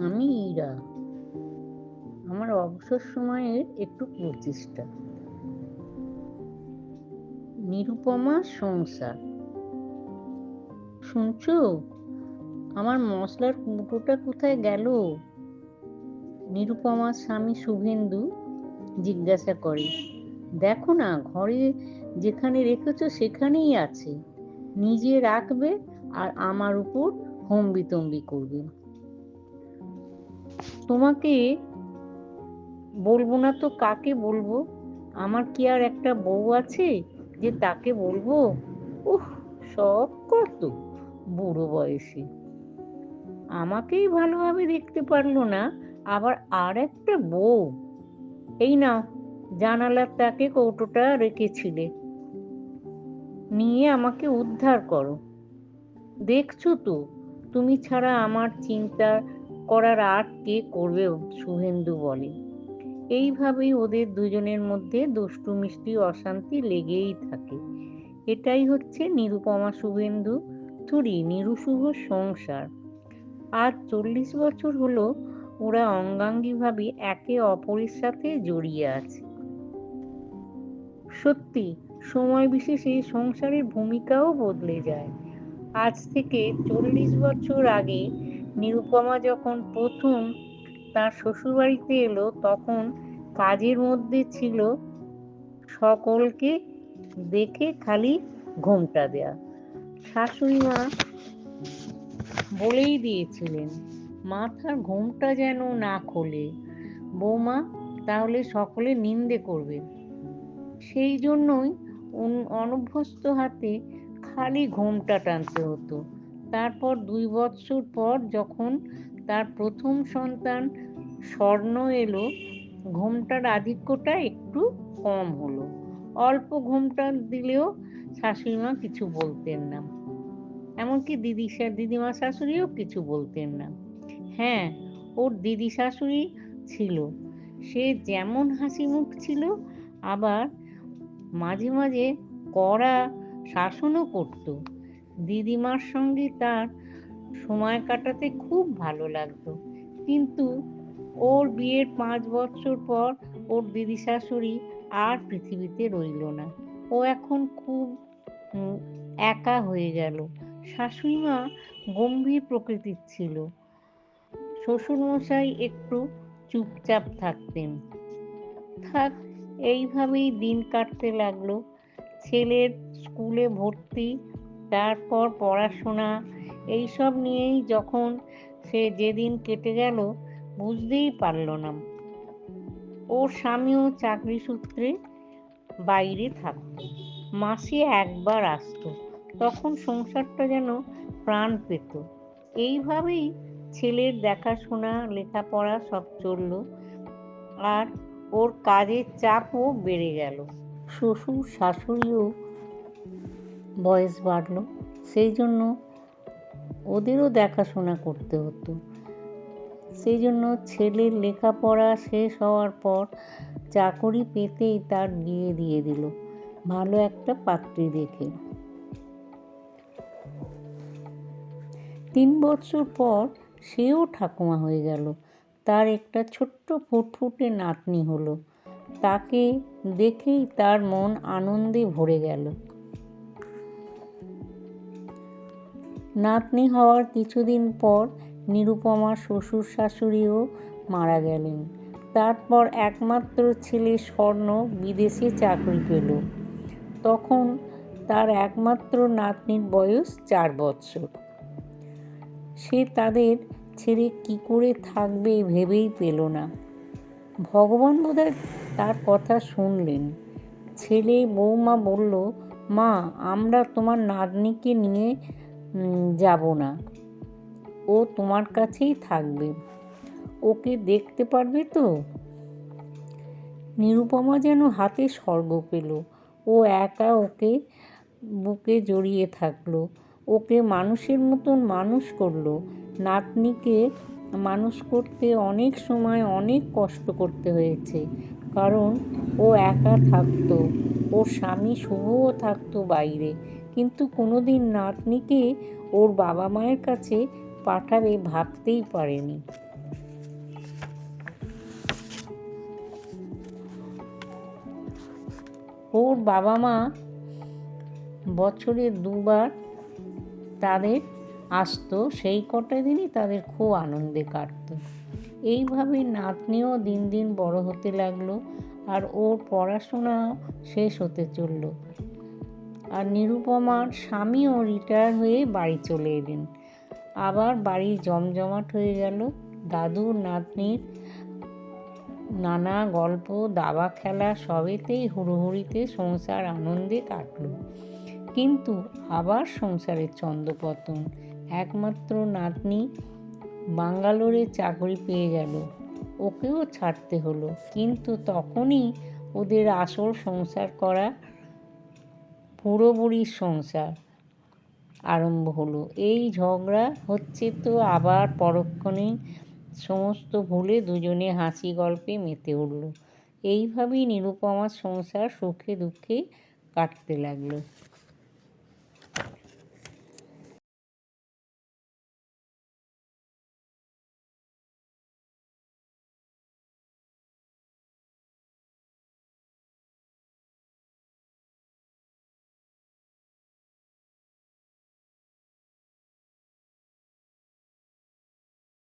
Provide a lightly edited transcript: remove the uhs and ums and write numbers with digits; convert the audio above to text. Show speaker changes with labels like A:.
A: আমি ইরা। আমার অবসর সময়ের একটু প্রচেষ্টা। নিরুপমা সংসার। শুনছো? আমার মশলার কৌটোটা কোথায় গেল? নিরুপমার স্বামী শুভেন্দু জিজ্ঞাসা করে। দেখো না, ঘরে যেখানে রেখেছো সেখানেই আছে। নিজে রাখবে আর আমার উপর হম্বিতম্বি করবে। তোমাকে বলবো না তো কাকে বলবো? আমার কি আর একটা বউ আছে যে তাকে বলবো? উফ, সব কত বুড়ো বয়সে আমাকেই ভালোভাবে দেখতে পারলো না, আবার আর একটা বউ। এই নাও, জানালার তাকে কৌটোটা রেখেছিলে, নিয়ে আমাকে উদ্ধার করো। দেখছো তো, তুমি ছাড়া আমার চিন্তা করার আর কে করবে? শুভেন্দু বলে। এইভাবেই ওদের দুজনের মধ্যে দুষ্টু মিষ্টি অশান্তি লেগেই থাকে। এটাই হচ্ছে নিরুপমা শুভেন্দু থুরি নিরুশুভ সংসার। আজ 40 বছর হলো ওরা অঙ্গাঙ্গিভাবে একে অপরের সাথে জড়িয়ে আছে। সত্যি, সময় বিশেষে সংসারের ভূমিকাও বদলে যায়। আজ থেকে 40 বছর আগে নিরুপমা যখন প্রথম তার শ্বশুরবাড়িতে এলো, তখন কাজের মধ্যে ছিল সকলকে দেখে খালি ঘোমটা দেয়া। শাশুড়ি মা বলেই দিয়েছিলেন, মাথার ঘোমটা যেন না খোলে বৌমা, তাহলে সকলে নিন্দে করবে। সেই জন্যই অনভ্যস্ত হাতে খালি ঘোমটা টানতে হতো। তারপর 2 বৎসর পর যখন তার প্রথম সন্তান স্বর্ণ এলো, ঘোমটার আধিক্যটা একটু কম হলো। অল্প ঘোমটা দিলেও শাশুড়িমা কিছু বলতেন না, এমনকি দিদিমা শাশুড়িও কিছু বলতেন না। হ্যাঁ, ওর দিদি শাশুড়ি ছিল, সে যেমন হাসি মুখ ছিল, আবার মাঝে মাঝে কড়া শাসনও করত। দিদিমার সঙ্গে তার সময় কাটাতে খুব ভালো লাগতো। কিন্তু ওর বিয়ের 5 বছর পর ওর দিদি শাশুড়ি আর পৃথিবীতে রইল না। ও এখন খুব একা হয়ে গেল। শাশুড়িমা গম্ভীর প্রকৃতির ছিল, শ্বশুরমশাই একটু চুপচাপ থাকতেন। থাক, এইভাবেই দিন কাটতে লাগলো। ছেলের স্কুলে ভর্তি, তারপর পড়াশোনা, এইসব নিয়েই যখন সে যেদিন কেটে গেল বুঝতেই পারল না। ওর স্বামীও চাকরি সূত্রে বাইরে থাকতো, মাসে একবার আসতো, তখন সংসারটা যেন প্রাণ পেত। এইভাবেই ছেলের দেখাশোনা, লেখাপড়া সব চলল, আর ওর কাজের চাপও বেড়ে গেল। শ্বশুর শাশুড়িও বয়স বাড়লো, সেই জন্য ওদেরও দেখাশোনা করতে হতো। সেই জন্য ছেলের লেখাপড়া শেষ হওয়ার পর চাকরি পেতেই তার বিয়ে দিয়ে দিল ভালো একটা পাত্রী দেখে। 3 বছর পর সেও ঠাকুমা হয়ে গেল। তার একটা ছোট্ট ফুটফুটে নাতনি হলো। তাকে দেখেই তার মন আনন্দে ভরে গেল। নাতনি হওয়ার কিছুদিন পর নিরুপমার শ্বশুর শাশুড়িও মারা গেলেন। তারপর একমাত্র ছেলে স্বর্ণ বিদেশে চাকরি পেল। তখন তার একমাত্র নাতনির বয়স 4 বৎসর। সে তাদের ছেড়ে কি করে থাকবে ভেবেই পেল না। ভগবান বোধহয় তার কথা শুনলেন। ছেলে বৌমা বলল, মা, আমরা তোমার নাতনিকে নিয়ে যাব না, ও তোমার কাছেই থাকবে, ওকে দেখতে পারবে তো? নিরুপমা যেন হাতে স্বর্গ পেল। ও একা ওকে বুকে জড়িয়ে থাকলো, ওকে মানুষের মতন মানুষ করলো। নাতনিকে মানুষ করতে অনেক সময় অনেক কষ্ট করতে হয়েছে, কারণ ও একা থাকতো। ওর স্বামী শুভও থাকতো বাইরে, কিন্তু কোনোদিন নাতনিকে ওর বাবা মায়ের কাছে পাঠাবে ভাবতেই পারেনি। ওর বাবা মা বছরে 2বার তাদের আসতো, সেই কটা দিনই তাদের খুব আনন্দে কাটতো। এইভাবে নাতনিও দিন দিন বড় হতে লাগলো, আর ওর পড়াশোনাও শেষ হতে চলল। আর নিরুপমার স্বামীও রিটায়ার হয়ে বাড়ি চলে এলেন। আবার বাড়ি জমজমাট হয়ে গেল। দাদু নাতনির নানা গল্প, দাবা খেলা সবেতেই হুড়োহুড়িতে সংসার আনন্দে কাটল। কিন্তু আবার সংসারের ছন্দপতন। একমাত্র নাতনি ব্যাঙ্গালোরে চাকরি পেয়ে গেল, ওকেও ছাড়তে হলো। কিন্তু তখনই ওদের আসল সংসার করা বুড়ো বুড়ির সংসার আরম্ভ হলো। এই ঝগড়া হচ্ছে তো আবার পরক্ষণেই সমস্ত ভুলে দুজনে হাসি গল্পে মেতে উঠল। এইভাবেই নিরুপমার সংসার সুখে দুঃখে কাটতে লাগলো।